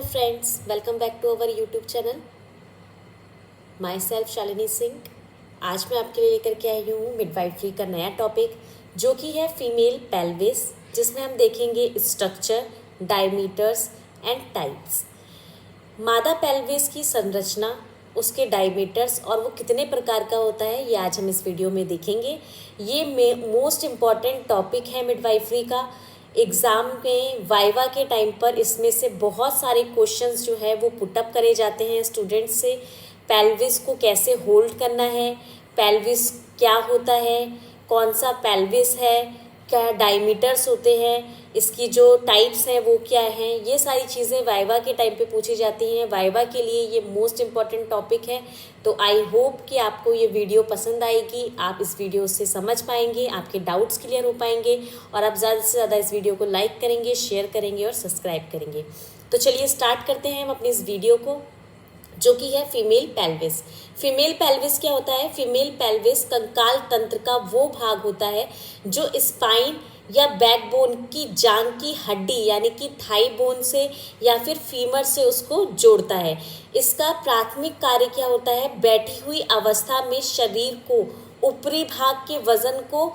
friends, welcome back to our YouTube channel. Myself Shalini Singh. आज मैं आपके लिए लेकर के आई हूँ मिडवाइफरी का नया टॉपिक जो कि है फीमेल पेल्विस, जिसमें हम देखेंगे स्ट्रक्चर, डायमीटर्स एंड टाइप्स. मादा पेल्विस की संरचना, उसके डायमीटर्स और वो कितने प्रकार का होता है, ये आज हम इस वीडियो में देखेंगे. ये मोस्ट इम्पॉर्टेंट टॉपिक है मिडवाइफरी का. एग्ज़ाम में वाइवा के टाइम पर इसमें से बहुत सारे क्वेश्चंस जो है वो पुटअप करे जाते हैं स्टूडेंट्स से. पेल्विस को कैसे होल्ड करना है, पेल्विस क्या होता है, कौन सा पेल्विस है, क्या डायमीटर्स होते हैं, इसकी जो टाइप्स हैं वो क्या हैं, ये सारी चीज़ें वाइवा के टाइम पे पूछी जाती हैं. वाइवा के लिए ये मोस्ट इम्पॉर्टेंट टॉपिक है. तो आई होप कि आपको ये वीडियो पसंद आएगी, आप इस वीडियो से समझ पाएंगे, आपके डाउट्स क्लियर हो पाएंगे और आप ज़्यादा से ज़्यादा इस वीडियो को लाइक करेंगे, शेयर करेंगे और सब्सक्राइब करेंगे. तो चलिए स्टार्ट करते हैं हम अपनी इस वीडियो को, जो कि है फीमेल पेल्विस. फीमेल पेल्विस क्या होता है? फीमेल पेल्विस कंकाल तंत्र का वो भाग होता है जो स्पाइन या बैकबोन की जांग की हड्डी यानी कि थाई बोन से या फिर फीमर से उसको जोड़ता है. इसका प्राथमिक कार्य क्या होता है? बैठी हुई अवस्था में शरीर को ऊपरी भाग के वजन को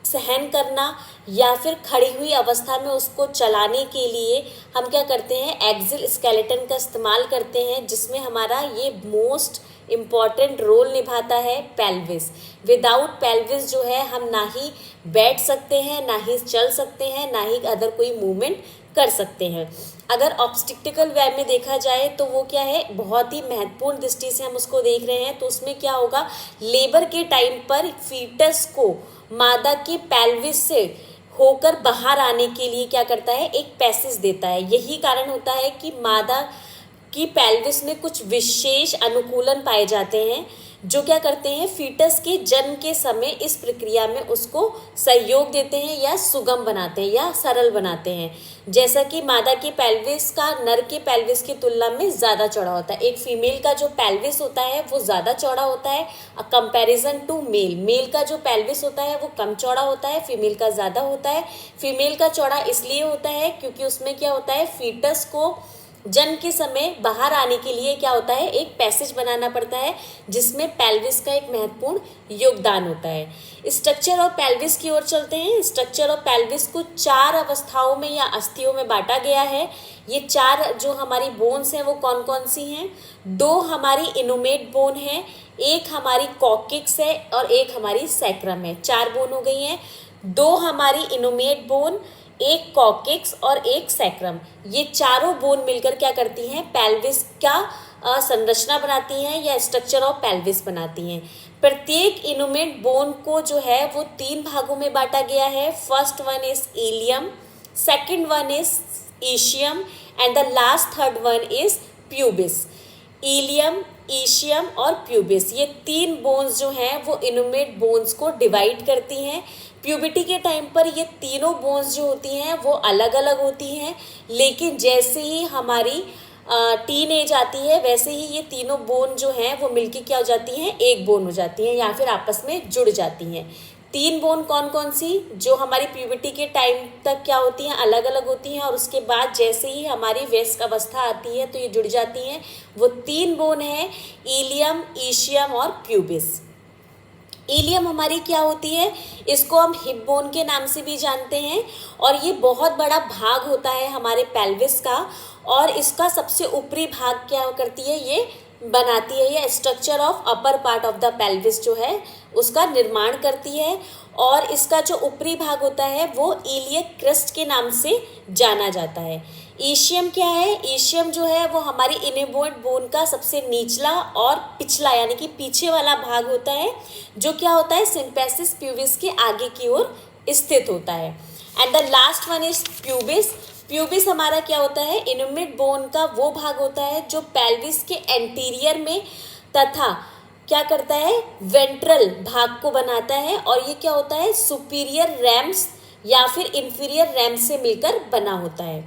सहन करना या फिर खड़ी हुई अवस्था में उसको चलाने के लिए हम क्या करते हैं? एक्सिल स्केलेटन का इस्तेमाल करते हैं, जिसमें हमारा ये मोस्ट इम्पॉर्टेंट रोल निभाता है पेल्विस. विदाउट पेल्विस जो है हम ना ही बैठ सकते हैं, ना ही चल सकते हैं, ना ही अदर कोई मूवमेंट कर सकते हैं. अगर ऑब्स्टिकल वे में देखा जाए तो वो क्या है, बहुत ही महत्वपूर्ण दृष्टि से हम उसको देख रहे हैं. तो उसमें क्या होगा, लेबर के टाइम पर फीटस को मादा की पेल्विस से होकर बाहर आने के लिए क्या करता है, एक पैसेज देता है. यही कारण होता है कि मादा की पेल्विस में कुछ विशेष अनुकूलन पाए जाते हैं जो क्या करते हैं, फीटस के जन्म के समय इस प्रक्रिया में उसको सहयोग देते हैं या सुगम बनाते हैं या सरल बनाते हैं. जैसा कि मादा की पेल्विस का नर के पेल्विस की तुलना में ज़्यादा चौड़ा होता है. एक फीमेल का जो पेल्विस होता है वो ज़्यादा चौड़ा होता है कंपैरिजन टू मेल. मेल का जो पेल्विस होता है वो कम चौड़ा होता है, फीमेल का ज़्यादा होता है. फीमेल का चौड़ा इसलिए होता है क्योंकि उसमें क्या होता है, फीटस को जन्म के समय बाहर आने के लिए क्या होता है, एक पैसेज बनाना पड़ता है जिसमें पेल्विस का एक महत्वपूर्ण योगदान होता है. स्ट्रक्चर ऑफ पेल्विस की ओर चलते हैं. स्ट्रक्चर ऑफ पेल्विस को 4 अवस्थाओं में या अस्थियों में बांटा गया है. ये 4 जो हमारी बोन्स हैं वो कौन कौन सी हैं? 2 हमारी इनोमेट बोन है, एक हमारी कॉकिक्स है और एक हमारी सैक्रम है. 4 बोन हो गई हैं. 2 हमारी इनोमेट बोन, एक कॉकिक्स और एक सैक्रम. ये चारों बोन मिलकर क्या करती हैं, पेल्विस का संरचना बनाती हैं या स्ट्रक्चर ऑफ पेल्विस बनाती हैं. प्रत्येक इनुमेट बोन को जो है वो 3 भागों में बांटा गया है. First one is ilium, second one is ischium and the last third one is pubis. Ilium, ischium और प्यूबिस, ये 3 बोन्स जो हैं वो इनुमेट बोन्स को डिवाइड करती हैं. प्यूबिटी के टाइम पर ये तीनों बोन्स जो होती हैं वो अलग अलग होती हैं, लेकिन जैसे ही हमारी टीन एज आती है वैसे ही ये तीनों बोन जो हैं वो मिलके क्या हो जाती हैं, एक बोन हो जाती हैं या फिर आपस में जुड़ जाती हैं. 3 बोन कौन कौन सी, जो हमारी प्यूबिटी के टाइम तक क्या होती हैं, अलग अलग होती हैं और उसके बाद जैसे ही हमारी वयस्क अवस्था आती है तो ये जुड़ जाती हैं. वो 3 बोन हैं, इलियम, ईशियम और प्यूबिस. इलियम हमारी क्या होती है, इसको हम हिप बोन के नाम से भी जानते हैं और ये बहुत बड़ा भाग होता है हमारे पेल्विस का. और इसका सबसे ऊपरी भाग क्या करती है, ये बनाती है, ये structure of upper part of the pelvis जो है उसका निर्माण करती है. और इसका जो ऊपरी भाग होता है वो इलियक क्रस्ट के नाम से जाना जाता है. ईशियम क्या है? ईशियम जो है वो हमारी इनेबोइड बोन का सबसे निचला और पिछला यानी कि पीछे वाला भाग होता है, जो क्या होता है, सिम्पेसिस प्यूबिस के आगे की ओर स्थित होता है. And the last one is pubis. Pubis हमारा क्या होता है, इनुमेट बोन का वो भाग होता है जो पेल्विस के एंटीरियर में तथा क्या करता है, वेंट्रल भाग को बनाता है. और ये क्या होता है, सुपीरियर रैम्स या फिर इंफीरियर रैम्स से मिलकर बना होता है.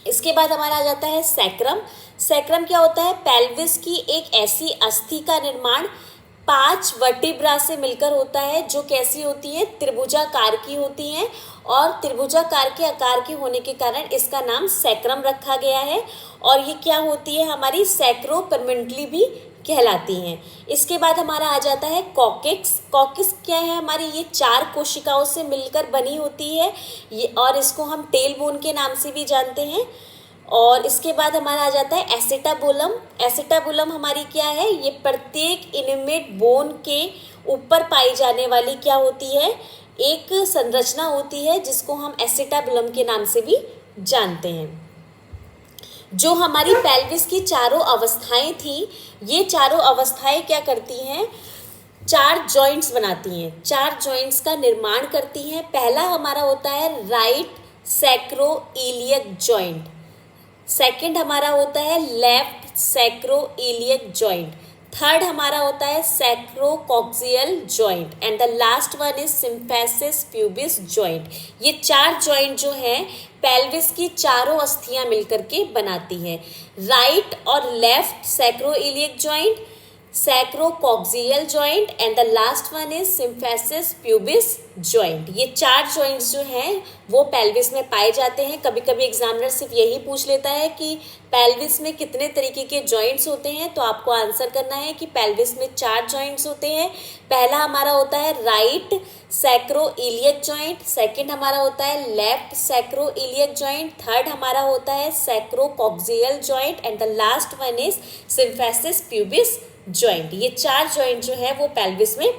इसके बाद हमारा आ जाता है सैक्रम. सैक्रम क्या होता है, पेल्विस की एक ऐसी अस्थि का निर्माण 5 वर्टिब्रा से मिलकर होता है, जो कैसी होती है, त्रिभुजाकार की होती हैं, और त्रिभुजाकार के आकार के होने के कारण इसका नाम सैक्रम रखा गया है। और ये क्या होती है, हमारी सैक्रोपर्मेंटली भी कहलाती हैं। इसके बाद हमारा आ जाता है कॉकेक्स। कॉकेक्स क्या है, हमारी ये 4 कोशिकाओं से मिलकर बनी होती है ये, और इसको हम टेल बोन के नाम से भी जानते हैं। और इसके बाद हमारा आ जाता है एसिटाबुलम। एसिटाबुलम हमारी क्या है, ये प्रत्येक इनमेट बोन के ऊपर पाई जाने वाली क्या होती है, एक संरचना होती है, जिसको हम एसिटाबुलम के नाम से भी जानते हैं। जो हमारी पेल्विस की चारों अवस्थाएं थी, ये चारों अवस्थाएं क्या करती हैं, 4 जॉइंट्स बनाती हैं, 4 जॉइंट्स का निर्माण करती हैं। पहला हमारा होता है राइट सैक्रोइलियक जॉइंट, सेकंड हमारा होता है लेफ्ट सैक्रोइलियक जॉइंट, थर्ड हमारा होता है sacrococcygeal joint, and the last one is symphysis pubis joint. ये 4 जॉइंट जो हैं पेल्विस की चारों अस्थियां मिलकर के बनाती है। राइट और left sacroiliac joint, sacrococcygeal joint, and the last one is symphysis pubis joint. ये 4 जॉइंट्स जो हैं वो पेल्विस में पाए जाते हैं। कभी कभी एग्जामिनर सिर्फ यही पूछ लेता है कि पेल्विस में कितने तरीके के जॉइंट्स होते हैं, तो आपको आंसर करना है कि पेल्विस में 4 जॉइंट्स होते हैं। पहला हमारा होता है राइट सैक्रोइलियक जॉइंट, सेकंड हमारा होता है लेफ्ट सैक्रोइलियक जॉइंट, थर्ड हमारा होता है sacrococcygeal joint, and the last one is symphysis pubis joint. ये 4 जॉइंट जो है वो पेल्विस में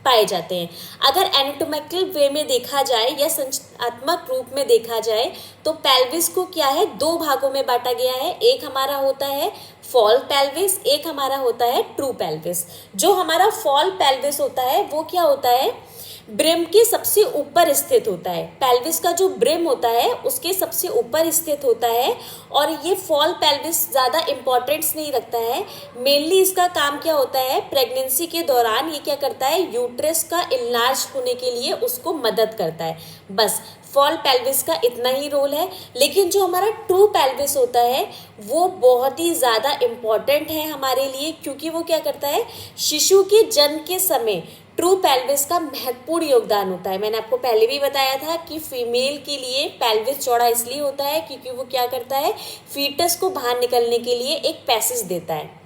पाए जाते हैं। अगर एनाटोमिकल वे में देखा जाए या संरचनात्मक रूप में देखा जाए तो पेल्विस को क्या है, 2 भागों में बांटा गया है। एक हमारा होता है फॉल पेल्विस, एक हमारा होता है ट्रू पेल्विस। जो हमारा फॉल पेल्विस होता है वो क्या होता है, ब्रिम के सबसे ऊपर स्थित होता है। पेल्विस का जो ब्रिम होता है उसके सबसे ऊपर स्थित होता है, और ये फॉल पेल्विस ज़्यादा इम्पोर्टेंस नहीं रखता है। मेनली इसका काम क्या होता है, प्रेगनेंसी के दौरान ये क्या करता है, यूट्रस का इनलार्ज होने के लिए उसको मदद करता है। बस फॉल पेल्विस का इतना ही रोल है। लेकिन जो हमारा ट्रू पेल्विस होता है वो बहुत ही ज़्यादा इम्पॉर्टेंट है हमारे लिए, क्योंकि वो क्या करता है, शिशु के जन्म के समय ट्रू पेल्विस का महत्वपूर्ण योगदान होता है। मैंने आपको पहले भी बताया था कि फीमेल के लिए पेल्विस चौड़ा इसलिए होता है क्योंकि वो क्या करता है, फीटस को बाहर निकलने के लिए एक पैसेज देता है।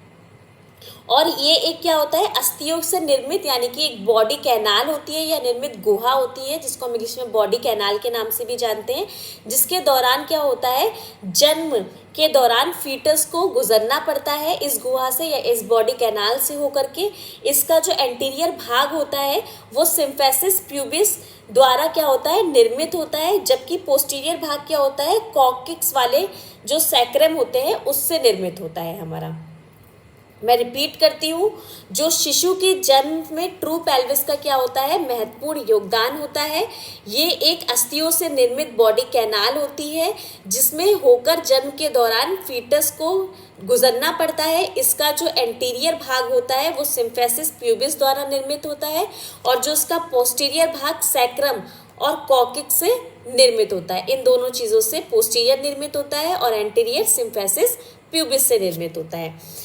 और ये एक क्या होता है, अस्थियों से निर्मित, यानी कि एक बॉडी कैनाल होती है या निर्मित गुहा होती है, जिसको हम इंग्लिश में बॉडी कैनाल के नाम से भी जानते हैं, जिसके दौरान क्या होता है, जन्म के दौरान फीटस को गुजरना पड़ता है इस गुहा से या इस बॉडी कैनाल से होकर के। इसका जो एंटीरियर भाग होता है वो सिम्फेसिस प्यूबिस द्वारा क्या होता है, निर्मित होता है, जबकि पोस्टीरियर भाग क्या होता है, कॉक्सिक्स वाले जो सैक्रम होते हैं उससे निर्मित होता है हमारा। मैं रिपीट करती हूँ, जो शिशु के जन्म में ट्रू पेल्विस का क्या होता है, महत्वपूर्ण योगदान होता है। ये एक अस्थियों से निर्मित बॉडी कैनाल होती है जिसमें होकर जन्म के दौरान फीटस को गुजरना पड़ता है। इसका जो एंटीरियर भाग होता है वो सिम्फेसिस प्यूबिस द्वारा निर्मित होता है, और जो इसका पोस्टीरियर भाग सैक्रम और कॉक्सिक्स से निर्मित होता है। इन दोनों चीज़ों से पोस्टीरियर निर्मित होता है और एंटीरियर सिम्फेसिस प्यूबिस से निर्मित होता है।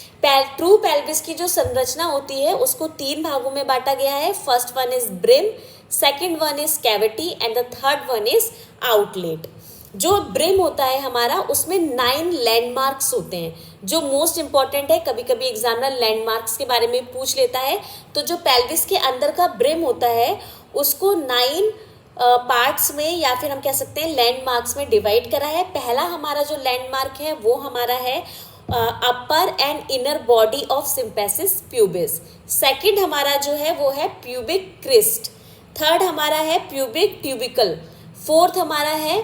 ट्रू पेल्विस की जो संरचना होती है उसको 3 भागों में बांटा गया है। First one is brim, second one is cavity, and the third one is outlet. जो ब्रिम होता है हमारा, उसमें 9 लैंडमार्क्स होते हैं जो मोस्ट इंपॉर्टेंट है। कभी कभी एग्जामिनर लैंडमार्क्स के बारे में पूछ लेता है, तो जो पेल्विस के अंदर का ब्रिम होता है उसको 9 पार्ट्स में या फिर हम कह सकते हैं लैंडमार्क्स में डिवाइड करा है। पहला हमारा जो लैंडमार्क है वो हमारा है upper and inner body of symphysis pubis. Second हमारा जो है वो है प्यूबिक क्रिस्ट, थर्ड हमारा है प्यूबिक ट्यूबिकल, फोर्थ हमारा है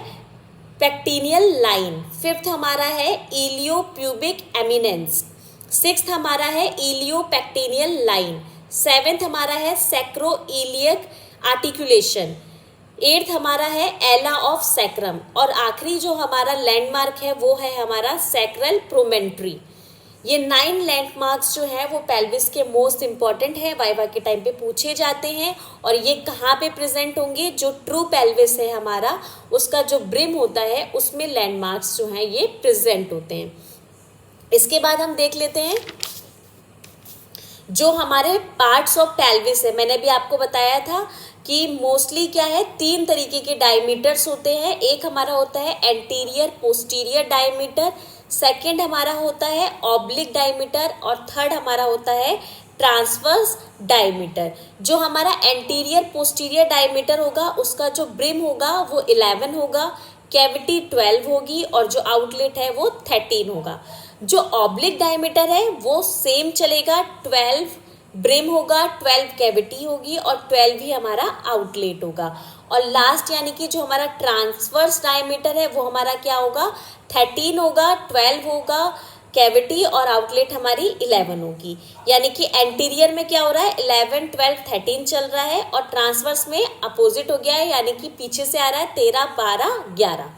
पेक्टिनियल लाइन, फिफ्थ हमारा है इलियो प्यूबिक एमिनेंस, सिक्स्थ हमारा है इलियो पेक्टिनियल लाइन, सेवेंथ हमारा है सैक्रोइलियक आर्टिकुलेशन, 8th हमारा है एला ऑफ सैक्रम, और आखिरी जो हमारा लैंडमार्क है वो है हमारा सैक्रल प्रोमेंट्री। ये 9 लैंडमार्क्स जो है वो पेल्विस के मोस्ट इंपॉर्टेंट है, वाइवा के टाइम पे पूछे जाते हैं। और ये कहाँ पे प्रेजेंट होंगे, जो ट्रू पेल्विस है हमारा उसका जो ब्रिम होता है उसमें लैंडमार्क्स जो हैं ये प्रेजेंट होते हैं। इसके बाद हम देख लेते हैं जो हमारे पार्ट्स ऑफ पेल्विस है, मैंने भी आपको बताया था कि मोस्टली क्या है, 3 तरीके के डायमीटर्स होते हैं। एक हमारा होता है एंटीरियर पोस्टीरियर डायमीटर, सेकंड हमारा होता है ऑब्लिक डायमीटर और थर्ड हमारा होता है ट्रांसवर्स डायमीटर। जो हमारा एंटीरियर पोस्टीरियर डायमीटर होगा उसका जो ब्रिम होगा वो 11 होगा, कैविटी 12 होगी और जो आउटलेट है वो 13 होगा। जो ऑब्लिक डायमीटर है वो सेम चलेगा, 12 ब्रिम होगा, 12 कैविटी होगी और 12 ही हमारा आउटलेट होगा। और लास्ट यानी कि जो हमारा ट्रांसवर्स डायमीटर है वो हमारा क्या होगा, 13 होगा, 12 होगा कैविटी और आउटलेट हमारी 11 होगी। यानी कि एंटीरियर में क्या हो रहा है, 11 12 13 चल रहा है और ट्रांसवर्स में अपोजिट हो गया है, यानी कि पीछे से आ रहा है 13 12 11।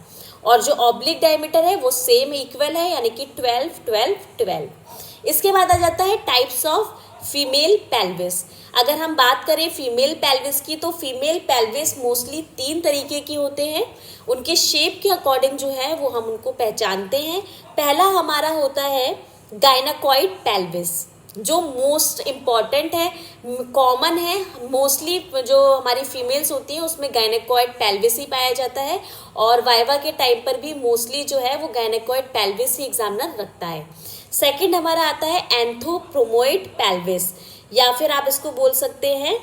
और जो ऑब्लिक डायमीटर है वो सेम इक्वल है, यानी कि 12 12 12। इसके बाद आ जाता है टाइप्स ऑफ फीमेल पेल्विस। अगर हम बात करें फीमेल पेल्विस की, तो फीमेल पेल्विस मोस्टली 3 तरीके की होते हैं। उनके शेप के अकॉर्डिंग जो है वो हम उनको पहचानते हैं। पहला हमारा होता है गायनाकॉइड पेल्विस, जो मोस्ट इम्पॉर्टेंट है, कॉमन है। मोस्टली जो हमारी फीमेल्स होती हैं उसमें गायनाकॉइड पेल्विस ही पाया जाता है और वाइवा के टाइम पर भी मोस्टली जो है वो गायनाकॉइड पेल्विस ही एग्जामिनर रखता है। सेकंड हमारा आता है एंथोप्रोमोइड पेल्विस, या फिर आप इसको बोल सकते हैं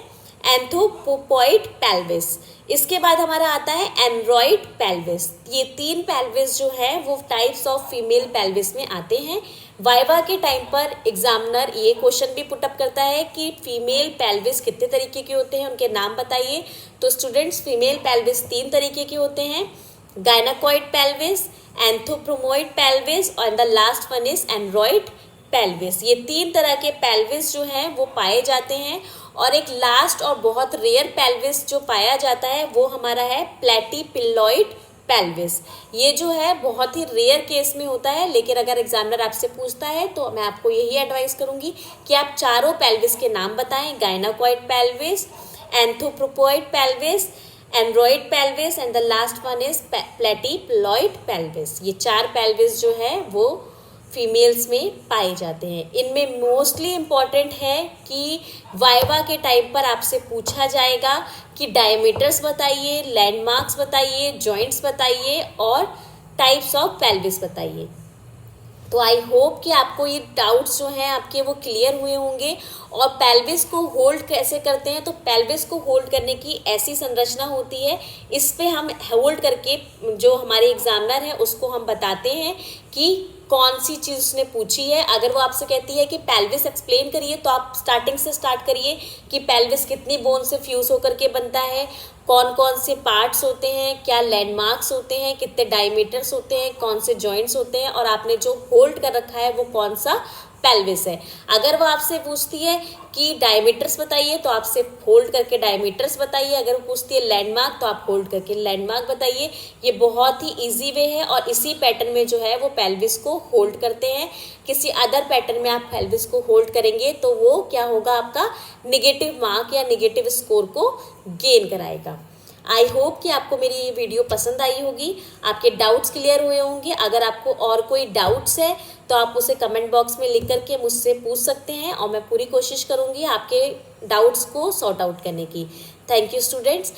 एंथोपोपोइड पेल्विस। इसके बाद हमारा आता है एंड्रॉइड पेल्विस। ये 3 पेल्विस जो है वो टाइप्स ऑफ फीमेल पेल्विस में आते हैं। वाइवा के टाइम पर एग्जामिनर ये क्वेश्चन भी पुटअप करता है कि फीमेल पेल्विस कितने तरीके के होते हैं, उनके नाम बताइए। तो स्टूडेंट्स, फीमेल पेल्विस 3 तरीके के होते हैं, गायनाकॉइड पेल्विस, एंथोप्रोमोइड पेल्विस और the last one is Android pelvis. ये 3 तरह के पेल्विस जो हैं वो पाए जाते हैं। और एक लास्ट और बहुत रेयर पेल्विस जो पाया जाता है वो हमारा है प्लेटिपिलॉइड पेल्विस। ये जो है बहुत ही रेयर केस में होता है, लेकिन अगर एग्जामिनर आपसे पूछता है तो मैं आपको यही एडवाइस करूंगी कि आप चारों पेल्विस के नाम बताएं, gynaecoid pelvis, anthropoid pelvis, android pelvis and the last one is platypelloid pelvis. ये 4 पेल्विस जो है वो फीमेल्स में पाए जाते हैं। इनमें मोस्टली इम्पॉर्टेंट है कि वाइवा के टाइम पर आपसे पूछा जाएगा कि डायमीटर्स बताइए, लैंडमार्क्स बताइए, जॉइंट्स बताइए और टाइप्स ऑफ पेल्विस बताइए। तो आई होप कि आपको ये डाउट्स जो हैं आपके वो क्लियर हुए होंगे। और पेल्विस को होल्ड कैसे करते हैं, तो पेल्विस को होल्ड करने की ऐसी संरचना होती है, इस पे हम होल्ड करके जो हमारे एग्जामिनर है उसको हम बताते हैं कि कौन सी चीज़ उसने पूछी है। अगर वो आपसे कहती है कि पेल्विस एक्सप्लेन करिए, तो आप स्टार्टिंग से स्टार्ट करिए कि पेल्विस कितनी बोन से फ्यूज होकर के बनता है, कौन कौन से पार्ट्स होते हैं, क्या लैंडमार्क्स होते हैं, कितने डायमीटर्स होते हैं, कौन से जॉइंट्स होते हैं और आपने जो होल्ड कर रखा है वो कौन सा पेल्विस है। अगर वो आपसे पूछती है कि डायमीटर्स बताइए तो आपसे होल्ड करके डायमीटर्स बताइए। अगर वो पूछती है लैंडमार्क तो आप होल्ड करके लैंडमार्क बताइए। ये बहुत ही इजी वे है और इसी पैटर्न में जो है वो पेल्विस को होल्ड करते हैं। किसी अदर पैटर्न में आप पेल्विस को होल्ड करेंगे तो वो क्या होगा, आपका निगेटिव मार्क या निगेटिव स्कोर को गेन कराएगा। आई होप कि आपको मेरी ये वीडियो पसंद आई होगी, आपके डाउट्स क्लियर हुए होंगे। अगर आपको और कोई डाउट्स है तो आप उसे कमेंट बॉक्स में लिख करके मुझसे पूछ सकते हैं और मैं पूरी कोशिश करूँगी आपके डाउट्स को सॉर्ट आउट करने की। Thank you students.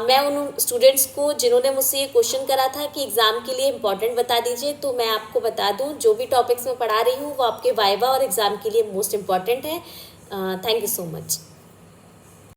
मैं उन स्टूडेंट्स को जिन्होंने मुझसे ये क्वेश्चन करा था कि एग्ज़ाम के लिए इंपॉर्टेंट बता दीजिए, तो मैं आपको बता दूँ जो भी टॉपिक्स मैं पढ़ा रही हूँ वो आपके वाइवा और एग्ज़ाम के लिए मोस्ट इम्पॉर्टेंट है। Thank you so much.